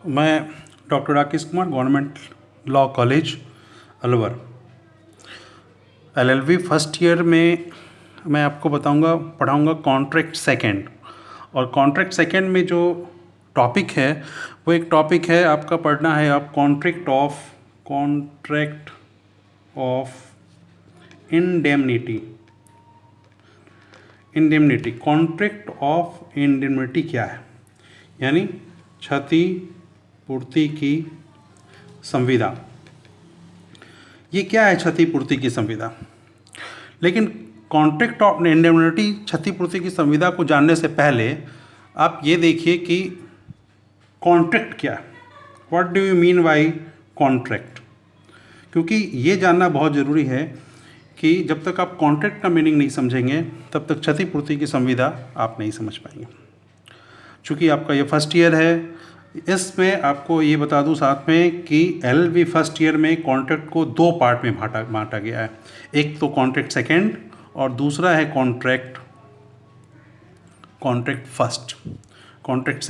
मैं doctor Rakesh Kumar, government law college Alwar, LLB first year में मैं आपको पढ़ाऊँगा कॉन्ट्रैक्ट सेकंड। और कॉन्ट्रैक्ट सेकंड में जो टॉपिक है वो एक टॉपिक है आपका पढ़ना है आप contract of indemnity. Contract of indemnity क्या है? यानी क्षति पूर्ति की संविदा। ये क्या है क्षतिपूर्ति की संविदा? लेकिन कॉन्ट्रैक्ट ऑफ इंडेमनिटी क्षतिपूर्ति की संविदा को जानने से पहले आप ये देखिए कि कॉन्ट्रैक्ट क्या है। What do you mean by contract? क्योंकि ये जानना बहुत ज़रूरी है कि जब तक आप कॉन्ट्रैक्ट का मीनिंग नहीं समझेंगे तब तक क्षतिपूर्ति की संविदा आप नहीं समझ पाएंगे। चूँकि आपका ये फर्स्ट ईयर है, इसमें आपको ये बता दूं साथ में कि एलएलबी फर्स्ट ईयर में कॉन्ट्रैक्ट को दो पार्ट में बांटा गया है। एक तो कॉन्ट्रैक्ट सेकंड और दूसरा है contract first. Contract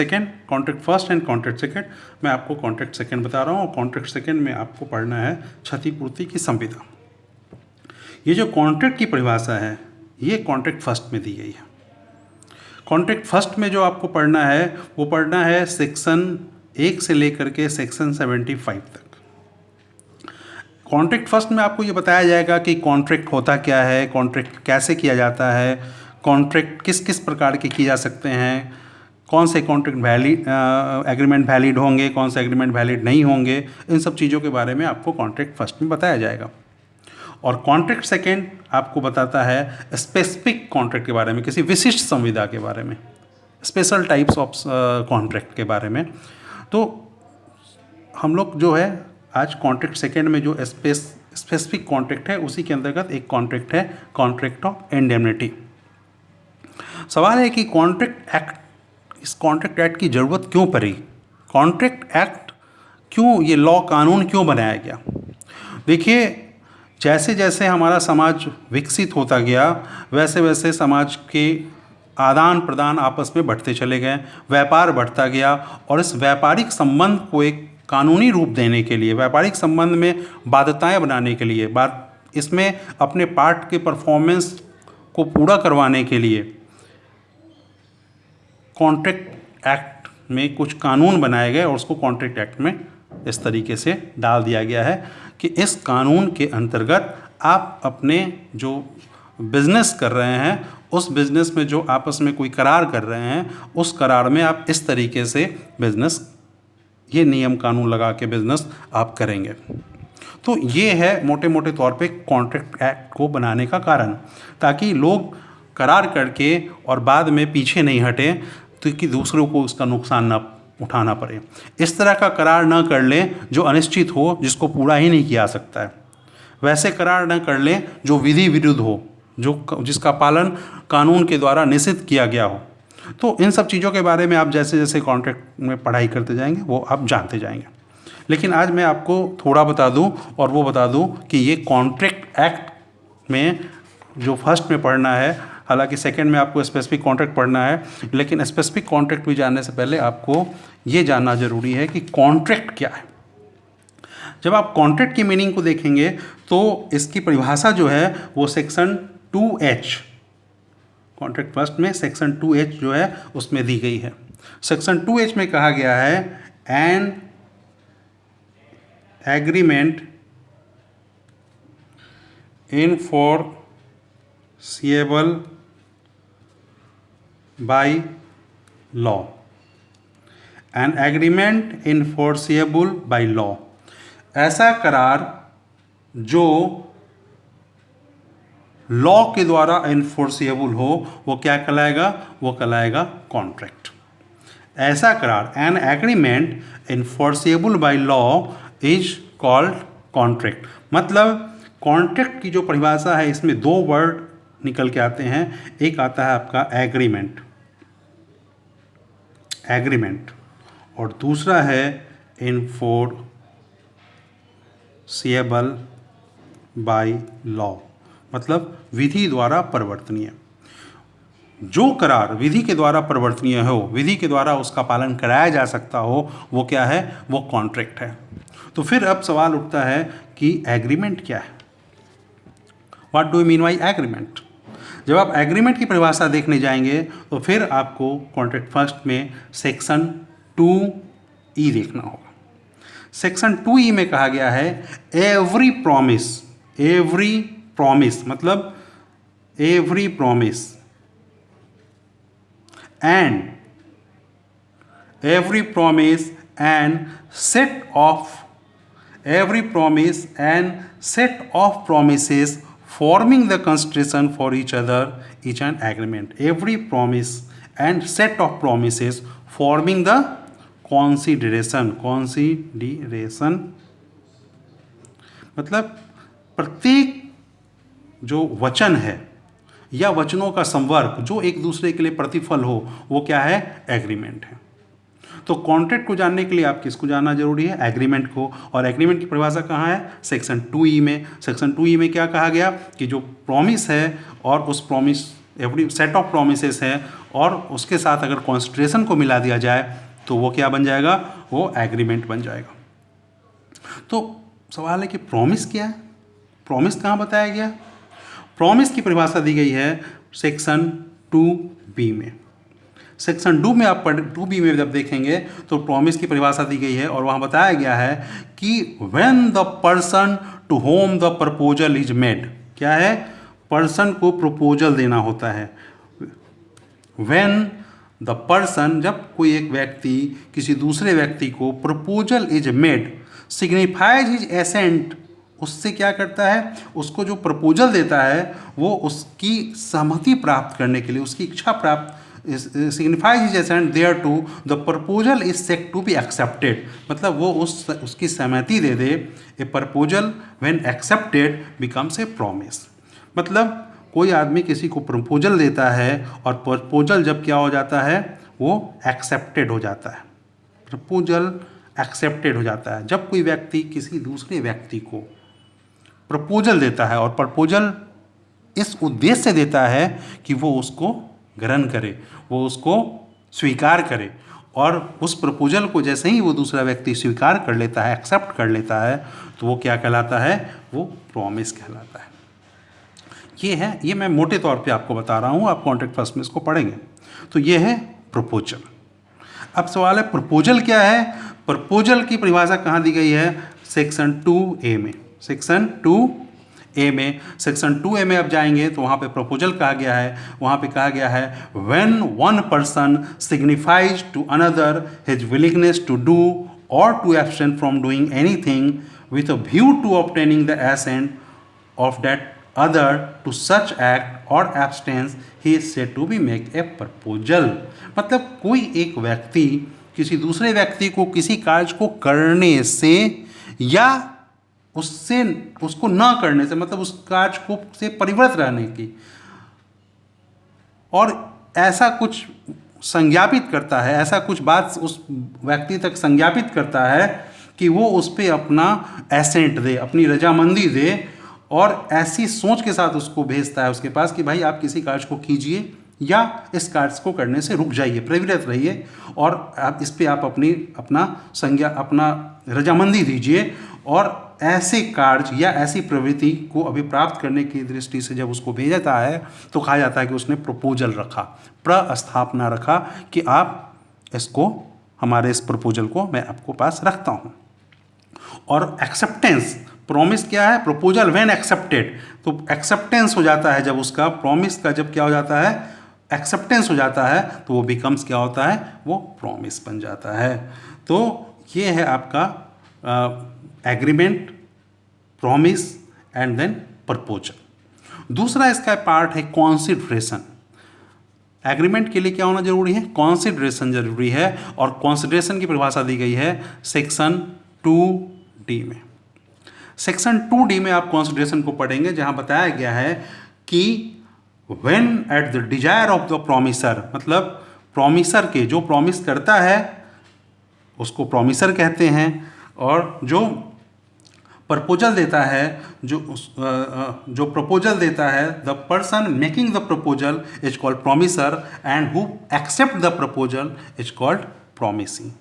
first and contract second. मैं आपको कॉन्ट्रैक्ट सेकंड बता रहा हूँ और कॉन्ट्रैक्ट सेकंड में आपको पढ़ना है क्षतिपूर्ति की संविदा। ये जो कॉन्ट्रैक्ट की परिभाषा है ये कॉन्ट्रैक्ट फर्स्ट में दी गई है। कॉन्ट्रैक्ट फर्स्ट में जो आपको पढ़ना है वो पढ़ना है सेक्शन 1 से लेकर के सेक्शन 75 तक। कॉन्ट्रैक्ट फर्स्ट में आपको ये बताया जाएगा कि कॉन्ट्रैक्ट होता क्या है, कॉन्ट्रैक्ट कैसे किया जाता है, कॉन्ट्रैक्ट किस किस प्रकार के किए जा सकते हैं, कौन से कॉन्ट्रैक्ट एग्रीमेंट वैलिड होंगे, कौन से एग्रीमेंट वैलिड नहीं होंगे, इन सब चीज़ों के बारे में आपको कॉन्ट्रैक्ट फर्स्ट में बताया जाएगा। और कॉन्ट्रैक्ट सेकंड आपको बताता है स्पेसिफिक कॉन्ट्रैक्ट के बारे में, किसी विशिष्ट संविदा के बारे में, स्पेशल टाइप्स ऑफ कॉन्ट्रैक्ट के बारे में। तो हम लोग जो है आज कॉन्ट्रैक्ट सेकंड में जो स्पेसिफिक कॉन्ट्रैक्ट है उसी के अंतर्गत एक कॉन्ट्रैक्ट है कॉन्ट्रैक्ट ऑफ इंडेमनिटी। सवाल है कि इस कॉन्ट्रैक्ट एक्ट की ज़रूरत क्यों पड़ी? कॉन्ट्रैक्ट एक्ट क्यों, ये लॉ कानून क्यों बनाया गया? देखिए, जैसे जैसे हमारा समाज विकसित होता गया वैसे वैसे समाज के आदान प्रदान आपस में बढ़ते चले गए, व्यापार बढ़ता गया और इस व्यापारिक संबंध को एक कानूनी रूप देने के लिए, व्यापारिक संबंध में बाध्यताएं बनाने के लिए, इसमें अपने पार्ट के परफॉर्मेंस को पूरा करवाने के लिए कॉन्ट्रैक्ट एक्ट में कुछ कानून बनाए गए और उसको कॉन्ट्रैक्ट एक्ट में इस तरीके से डाल दिया गया है कि इस कानून के अंतर्गत आप अपने जो बिज़नेस कर रहे हैं उस बिज़नेस में जो आपस में कोई करार कर रहे हैं उस करार में आप इस तरीके से बिज़नेस, ये नियम कानून लगा के बिज़नेस आप करेंगे। तो ये है मोटे मोटे तौर पे कॉन्ट्रैक्ट एक्ट को बनाने का कारण, ताकि लोग करार करके और बाद में पीछे नहीं हटे तो कि दूसरों को उसका नुकसान ना उठाना पड़े। इस तरह का करार न कर लें जो अनिश्चित हो, जिसको पूरा ही नहीं किया जा सकता है। वैसे करार न कर लें जो विधि विरुद्ध हो, जिसका पालन कानून के द्वारा निषिद्ध किया गया हो। तो इन सब चीज़ों के बारे में आप जैसे जैसे कॉन्ट्रैक्ट में पढ़ाई करते जाएंगे वो आप जानते जाएंगे। लेकिन आज मैं आपको थोड़ा बता दूं और वो बता दूं कि ये कॉन्ट्रैक्ट एक्ट में जो फर्स्ट में पढ़ना है, हालांकि सेकंड में आपको स्पेसिफिक कॉन्ट्रैक्ट पढ़ना है, लेकिन स्पेसिफिक कॉन्ट्रैक्ट भी जानने से पहले आपको ये जानना जरूरी है कि कॉन्ट्रैक्ट क्या है। जब आप कॉन्ट्रैक्ट की मीनिंग को देखेंगे तो इसकी परिभाषा जो है वो सेक्शन 2H, कॉन्ट्रैक्ट फर्स्ट में सेक्शन 2H जो है उसमें दी गई है। सेक्शन 2H में कहा गया है an agreement enforceable by law, an agreement enforceable by law. ऐसा करार जो लॉ के द्वारा इनफोर्सिएबल हो वो क्या कहलाएगा? वो कहलाएगा कॉन्ट्रैक्ट। ऐसा करार, an agreement enforceable by law is called contract. मतलब कॉन्ट्रैक्ट की जो परिभाषा है इसमें दो वर्ड निकल के आते हैं। एक आता है आपका एग्रीमेंट और दूसरा है इनफोर्सिएबल बाय लॉ, मतलब विधि द्वारा परिवर्तनीय। जो करार विधि के द्वारा परिवर्तनीय हो, विधि के द्वारा उसका पालन कराया जा सकता हो, वो क्या है? वो कॉन्ट्रैक्ट है। तो फिर अब सवाल उठता है कि एग्रीमेंट क्या है? What do you mean by agreement? जब आप एग्रीमेंट की परिभाषा देखने जाएंगे तो फिर आपको कॉन्ट्रैक्ट फर्स्ट में सेक्शन 2E देखना होगा। सेक्शन 2E में कहा गया है एवरी प्रॉमिस मतलब every promise and set of promises forming the constitution for each other is an agreement. Every promise and set of promises forming the consideration मतलब प्रत्येक जो वचन है या वचनों का संवर्ग जो एक दूसरे के लिए प्रतिफल हो, वो क्या है? एग्रीमेंट है। तो कॉन्ट्रैक्ट को जानने के लिए आप किसको जानना जरूरी है? एग्रीमेंट को। और एग्रीमेंट की परिभाषा कहाँ है? सेक्शन 2E में। सेक्शन 2E में क्या कहा गया कि जो प्रॉमिस है और उस promise every set of promises है और उसके साथ अगर कॉन्स्टिट्यूशन को मिला दिया जाए तो वो क्या बन जाएगा? वो एग्रीमेंट बन जाएगा। तो सवाल है कि प्रॉमिस क्या है? प्रॉमिस कहाँ बताया गया? प्रॉमिस की परिभाषा दी गई है सेक्शन 2B में। सेक्शन 2B में जब देखेंगे तो प्रॉमिस की परिभाषा दी गई है और वहाँ बताया गया है कि when the person to whom the proposal is made, क्या है? पर्सन को प्रपोजल देना होता है। व्हेन द पर्सन, जब कोई एक व्यक्ति किसी दूसरे व्यक्ति को proposal is made signifies his assent, उससे क्या करता है? उसको जो प्रपोजल देता है वो उसकी सहमति प्राप्त करने के लिए, उसकी इच्छा प्राप्त signifies his assent thereto, the proposal is said to be accepted, मतलब वो उसकी सहमति दे दे। A proposal when accepted becomes a promise, मतलब कोई आदमी किसी को प्रपोजल देता है और प्रपोजल जब क्या हो जाता है? वो एक्सेप्टेड हो जाता है। प्रपोजल एक्सेप्टेड हो जाता है जब कोई व्यक्ति किसी दूसरे व्यक्ति को प्रपोजल देता है और प्रपोजल इस उद्देश्य से देता है कि वो उसको ग्रहण करे, वो उसको स्वीकार करे, और उस प्रपोजल को जैसे ही वो दूसरा व्यक्ति स्वीकार कर लेता है, एक्सेप्ट कर लेता है, तो वो क्या कहलाता है? वो प्रॉमिस कहलाता है। ये मैं मोटे तौर पे आपको बता रहा हूँ, आप कॉन्ट्रैक्ट फर्स्ट में इसको पढ़ेंगे। तो ये है प्रपोजल। अब सवाल है प्रपोजल क्या है? प्रपोजल की परिभाषा कहाँ दी गई है? सेक्शन 2A में। सेक्शन 2A में अब जाएंगे तो वहाँ पे प्रपोजल कहा गया है, वहाँ पे कहा गया है when one person signifies to another his willingness to do और to abstain from doing anything with a view to obtaining the assent of that other to such act और abstinence, he is said to be make a proposal. मतलब कोई एक व्यक्ति किसी दूसरे व्यक्ति को किसी कार्य को करने से या उसको न करने से, मतलब उस कार्य को से परिवर्त रहने की, और ऐसा कुछ संज्ञापित करता है, ऐसा कुछ बात उस व्यक्ति तक संज्ञापित करता है कि वो उस पर अपना एसेंट दे, अपनी रजामंदी दे, और ऐसी सोच के साथ उसको भेजता है उसके पास कि भाई आप किसी कार्य को कीजिए या इस कार्य को करने से रुक जाइए, प्रवृत्त रहिए, और आप इस पे आप अपना रजामंदी दीजिए। और ऐसे कार्य या ऐसी प्रवृत्ति को अभिप्राप्त करने की दृष्टि से जब उसको भेजता है तो कहा जाता है कि उसने प्रपोजल रखा, प्रस्थापना रखा कि आप इसको, हमारे इस प्रपोजल को मैं आपको पास रखता हूँ। और एक्सेप्टेंस, प्रॉमिस क्या है? प्रपोजल व्हेन एक्सेप्टेड, तो एक्सेप्टेंस हो जाता है जब उसका, प्रॉमिस का जब क्या हो जाता है? एक्सेप्टेंस हो जाता है, तो वो बिकम्स क्या होता है? वो प्रॉमिस बन जाता है। तो ये है आपका agreement, promise and then proposal. दूसरा इसका पार्ट है कॉन्सिडरेशन। एग्रीमेंट के लिए क्या होना जरूरी है? कॉन्सिडरेशन जरूरी है, और कॉन्सिडरेशन की परिभाषा दी गई है सेक्शन 2D में। सेक्शन 2D में आप कॉन्सिडरेशन को पढ़ेंगे, जहां बताया गया है कि when at the desire of the promiser, मतलब प्रॉमिसर के, जो प्रॉमिस करता है उसको प्रॉमिसर कहते हैं, और जो प्रपोजल देता है, जो प्रपोजल देता है, the person making the proposal is called promisor and who accept the proposal is called promisee.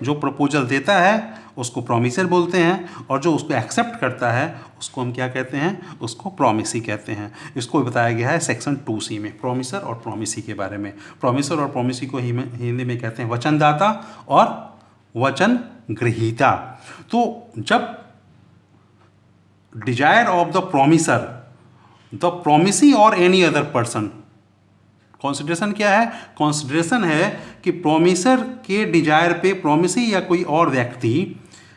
जो प्रपोजल देता है उसको प्रोमिसर बोलते हैं और जो उसको एक्सेप्ट करता है उसको हम क्या कहते हैं, उसको प्रोमिसी कहते हैं। इसको बताया गया है सेक्शन 2C में, प्रोमिसर और प्रोमिसी के बारे में। प्रोमिसर और प्रोमिसी को हिंदी में कहते हैं वचनदाता और वचन ग्रहीता। तो जब desire of the promisor, the promisee और एनी अदर पर्सन, कॉन्सिडरेशन क्या है, कॉन्सिडरेशन है कि प्रोमिसर के डिजायर पे प्रोमिसी या कोई और व्यक्ति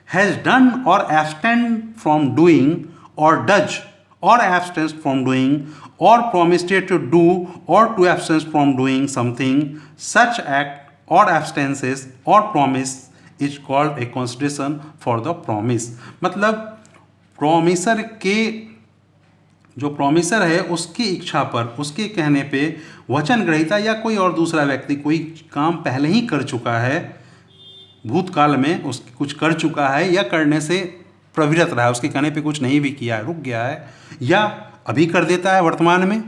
has done or abstained from doing or does or abstains from doing or promised to do और to abstains from doing something, such act or abstinences or promise is called a consideration for the promise. मतलब promisor के, जो promisor है उसकी इच्छा पर, उसके कहने पे वचन ग्रहीता या कोई और दूसरा व्यक्ति कोई काम पहले ही कर चुका है, भूतकाल में उस कुछ कर चुका है या करने से प्रवृत्त रहा है, उसके कहने पे कुछ नहीं भी किया है, रुक गया है, या अभी कर देता है वर्तमान में,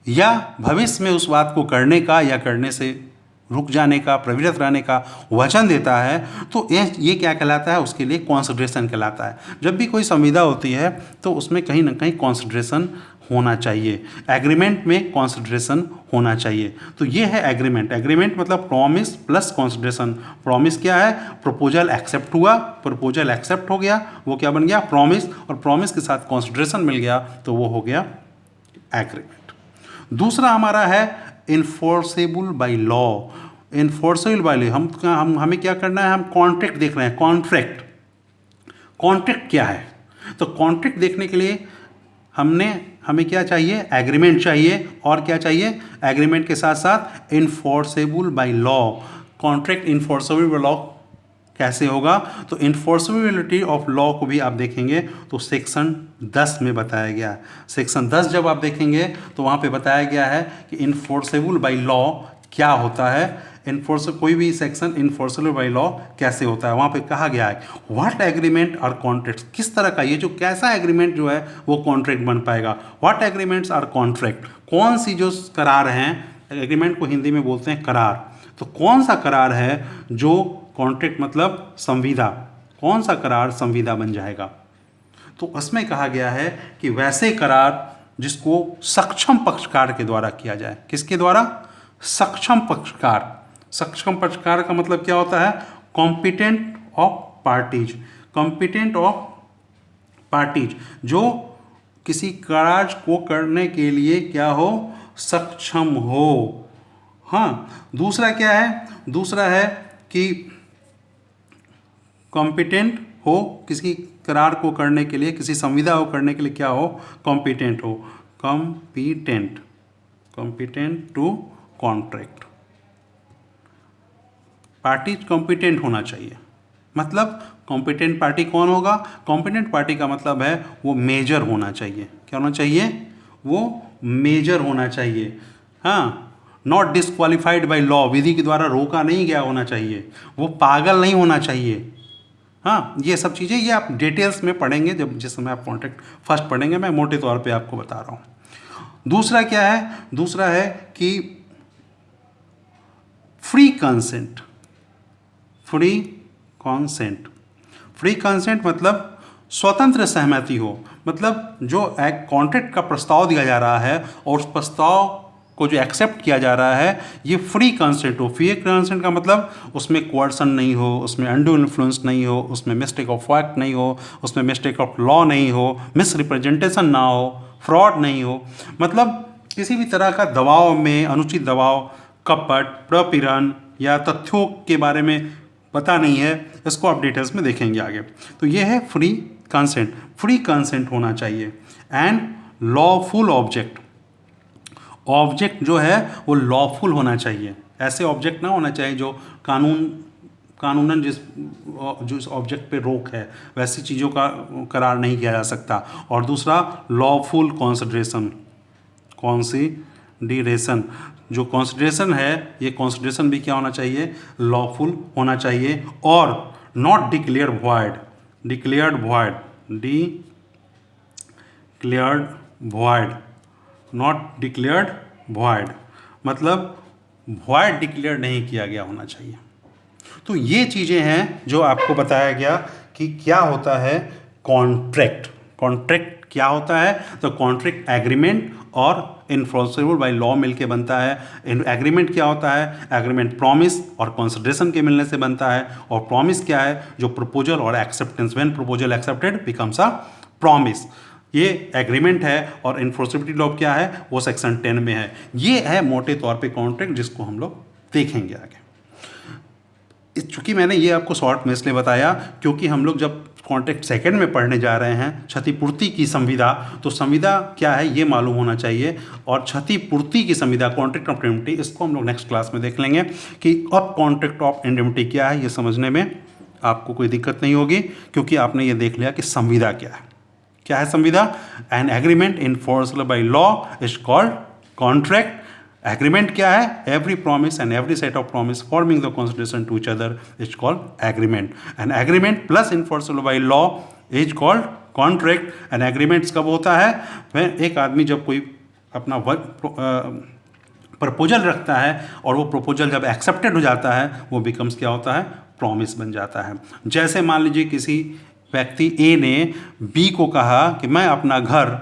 या भविष्य में उस बात को करने का या करने से रुक जाने का, प्रवृत्त रहने का वचन देता है, तो ये क्या कहलाता है, उसके लिए कॉन्सिडरेशन कहलाता है। जब भी कोई संविदा होती है तो उसमें कहीं ना कहीं कॉन्सिडरेशन होना चाहिए, एग्रीमेंट में कॉन्सिडरेशन होना चाहिए। तो ये है एग्रीमेंट। एग्रीमेंट मतलब प्रॉमिस प्लस कॉन्सिडरेशन। प्रॉमिस क्या है, प्रपोजल एक्सेप्ट हुआ, प्रपोजल एक्सेप्ट हो गया, वो क्या बन गया, प्रॉमिस, और प्रॉमिस के साथ कॉन्सिडरेशन मिल गया तो वो हो गया एग्रीमेंट। दूसरा हमारा है enforceable by law. Enforceable by law, हमें क्या करना है, हम कॉन्ट्रैक्ट देख रहे हैं। कॉन्ट्रैक्ट क्या है, तो कॉन्ट्रैक्ट देखने के लिए हमें क्या चाहिए, एग्रीमेंट चाहिए, और क्या चाहिए, एग्रीमेंट के साथ साथ enforceable by law. Contract enforceable by law कैसे होगा, तो इन्फोर्सेबिलिटी ऑफ लॉ को भी आप देखेंगे तो सेक्शन 10 में बताया गया है। सेक्शन 10 जब आप देखेंगे तो वहाँ पे बताया गया है कि इन्फोर्सेबल बाय लॉ क्या होता है, कोई भी सेक्शन इन्फोर्सेबल बाय लॉ कैसे होता है। वहाँ पे कहा गया है व्हाट एग्रीमेंट आर कॉन्ट्रैक्ट्स, किस तरह का, ये जो कैसा एग्रीमेंट जो है वो कॉन्ट्रैक्ट बन पाएगा। व्हाट एग्रीमेंट्स आर कॉन्ट्रैक्ट, कौन सी जो करार हैं, एग्रीमेंट को हिंदी में बोलते हैं करार, तो कौन सा करार है जो कॉन्ट्रैक्ट मतलब संविदा, कौन सा करार संविदा बन जाएगा। तो उसमें कहा गया है कि वैसे करार जिसको सक्षम पक्षकार के द्वारा किया जाए। किसके द्वारा, सक्षम पक्षकार। सक्षम पक्षकार का मतलब क्या होता है, competent of parties. Competent of parties, जो किसी कार्य को करने के लिए क्या हो, सक्षम हो। हाँ, दूसरा क्या है, दूसरा है कि कॉम्पिटेंट हो, किसी करार को करने के लिए, किसी संविदा को करने के लिए क्या हो, कॉम्पिटेंट हो। Competent to contract, party competent होना चाहिए। मतलब कॉम्पिटेंट पार्टी कौन होगा, कॉम्पिटेंट पार्टी का मतलब है वो मेजर होना चाहिए। क्या होना चाहिए, वो मेजर होना चाहिए। हाँ, नॉट डिस्क्वालिफाइड बाय लॉ, विधि के द्वारा रोका नहीं गया होना चाहिए, वो पागल नहीं होना चाहिए। हाँ, ये सब चीज़ें ये आप डिटेल्स में पढ़ेंगे जब जिस समय आप कॉन्ट्रैक्ट फर्स्ट पढ़ेंगे, मैं मोटे तौर पे आपको बता रहा हूँ। दूसरा क्या है, दूसरा है कि फ्री कंसेंट। फ्री कंसेंट मतलब स्वतंत्र सहमति हो। मतलब जो एक कॉन्ट्रैक्ट का प्रस्ताव दिया जा रहा है और उस प्रस्ताव को जो एक्सेप्ट किया जा रहा है ये फ्री कंसेंट हो। फ्री कंसेंट का मतलब उसमें कोअर्सन नहीं हो, उसमें अनड्यू इन्फ्लुएंस नहीं हो, उसमें मिस्टेक ऑफ फैक्ट नहीं हो, उसमें मिस्टेक ऑफ लॉ नहीं हो, मिस रिप्रेजेंटेशन ना हो, फ्रॉड नहीं हो। मतलब किसी भी तरह का दबाव में, अनुचित दबाव, कपट, प्रपीड़न या तथ्यों के बारे में पता नहीं है, इसको आप डिटेल्स में देखेंगे आगे। तो ये है फ्री कंसेंट। फ्री कंसेंट होना चाहिए। एंड लॉफुल ऑब्जेक्ट, ऑब्जेक्ट जो है वो लॉफुल होना चाहिए। ऐसे ऑब्जेक्ट ना होना चाहिए जो कानूनन जिस ऑब्जेक्ट पे रोक है वैसी चीज़ों का करार नहीं किया जा सकता। और दूसरा लॉफुल कंसिडरेशन। जो कंसिडरेशन है ये कंसिडरेशन भी क्या होना चाहिए, लॉफुल होना चाहिए। और not declared void. Declared void, not declared void, मतलब वॉइड डिक्लेयर नहीं किया गया होना चाहिए। तो ये चीज़ें हैं जो आपको बताया गया कि क्या होता है कॉन्ट्रैक्ट। कॉन्ट्रैक्ट क्या होता है? तो कॉन्ट्रैक्ट एग्रीमेंट और इन्फोर्सेबल बाय लॉ मिलके बनता है। एग्रीमेंट क्या होता है? एग्रीमेंट प्रॉमिस और कंसिडरेशन के मिलने से बनता है। और प्रॉमिस क्या है? जो प्रपोजल और acceptance, when proposal accepted becomes a promise, ये एग्रीमेंट है। और इन्फोर्सिबिलिटी लॉ क्या है? वो सेक्शन 10 में है। ये है मोटे तौर पे कॉन्ट्रैक्ट, जिसको हम लोग देखेंगे आगे। चूँकि मैंने ये आपको शॉर्ट में इसलिए बताया क्योंकि हम लोग जब कॉन्ट्रैक्ट सेकंड में पढ़ने जा रहे हैं क्षतिपूर्ति की संविदा, तो संविदा क्या है ये मालूम होना चाहिए। और क्षतिपूर्ति की संविदा, कॉन्ट्रैक्ट ऑफ इंडेमनिटी, इसको हम लोग नेक्स्ट क्लास में देख लेंगे कि अब कॉन्ट्रैक्ट ऑफ इंडेमनिटी क्या है। ये समझने में आपको कोई दिक्कत नहीं होगी क्योंकि आपने ये देख लिया कि संविदा क्या है। क्या है संविदा? An agreement enforceable by law is called contract. Agreement क्या है? Every promise and every set of promise forming the consideration to each other is called agreement. And agreement plus enforceable by law is called contract. And agreements कब होता है? वह एक आदमी जब कोई अपना प्रपोजल रखता है और वो प्रपोजल जब एक्सेप्टेड हो जाता है, वो बिकम्स क्या होता है? प्रॉमिस बन जाता है। जैसे मान लीजिए किसी व्यक्ति ए ने बी को कहा कि मैं अपना घर,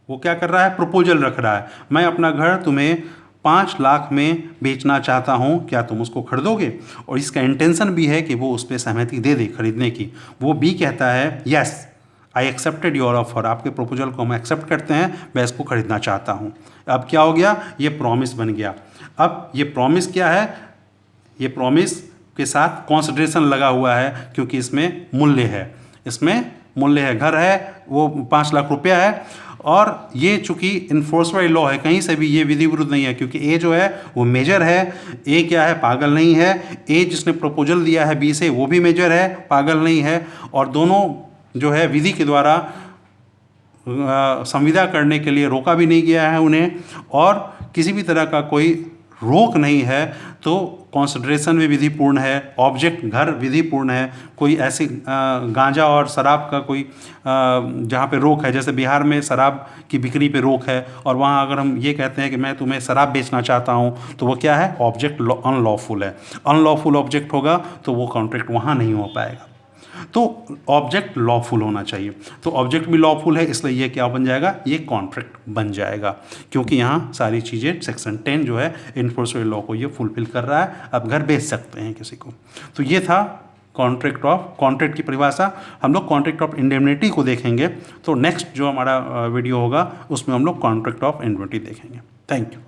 वो क्या कर रहा है? प्रपोजल रख रहा है, मैं अपना घर तुम्हें 5 लाख में बेचना चाहता हूँ, क्या तुम उसको खरीदोगे? और इसका इंटेंशन भी है कि वो उस पर सहमति दे दे खरीदने की। वो बी कहता है yes I accepted your offer, आपके प्रपोजल को हम एक्सेप्ट करते हैं, मैं इसको खरीदना चाहता हूँ। अब क्या हो गया? ये प्रॉमिस बन गया। अब ये प्रॉमिस क्या है? ये प्रॉमिस के साथ कंसिडरेशन लगा हुआ है क्योंकि इसमें मूल्य है, इसमें मूल्य है, घर है वो 5 लाख रुपया है। और ये चूंकि इन्फोर्सबाल लॉ है, कहीं से भी ये विधि विरुद्ध नहीं है क्योंकि ए जो है वो मेजर है। ए क्या है? पागल नहीं है। ए जिसने प्रपोजल दिया है बी से, वो भी मेजर है, पागल नहीं है। और दोनों जो है विधि के द्वारा संविदा करने के लिए रोका भी नहीं गया है उन्हें, और किसी भी तरह का कोई रोक नहीं है। तो कंसिडरेशन में विधिपूर्ण है, ऑब्जेक्ट घर विधिपूर्ण है। कोई ऐसी गांजा और शराब का कोई जहाँ पे रोक है, जैसे बिहार में शराब की बिक्री पे रोक है, और वहाँ अगर हम ये कहते हैं कि मैं तुम्हें शराब बेचना चाहता हूँ, तो वो क्या है? ऑब्जेक्ट अनलॉफुल है। अनलॉफुल ऑब्जेक्ट होगा तो वो कॉन्ट्रैक्ट वहाँ नहीं हो पाएगा। तो ऑब्जेक्ट लॉफुल होना चाहिए। तो ऑब्जेक्ट भी लॉफुल है, इसलिए ये क्या बन जाएगा? ये कॉन्ट्रैक्ट बन जाएगा क्योंकि यहाँ सारी चीज़ें सेक्शन 10 जो है इन्फोर्सेबल लॉ को ये फुलफिल कर रहा है। अब घर बेच सकते हैं किसी को। तो ये था कॉन्ट्रैक्ट की परिभाषा। हम लोग कॉन्ट्रैक्ट ऑफ इंडेमनिटी को देखेंगे। तो नेक्स्ट जो हमारा वीडियो होगा उसमें हम लोग कॉन्ट्रैक्ट ऑफ इंडेमनिटी देखेंगे। Thank you.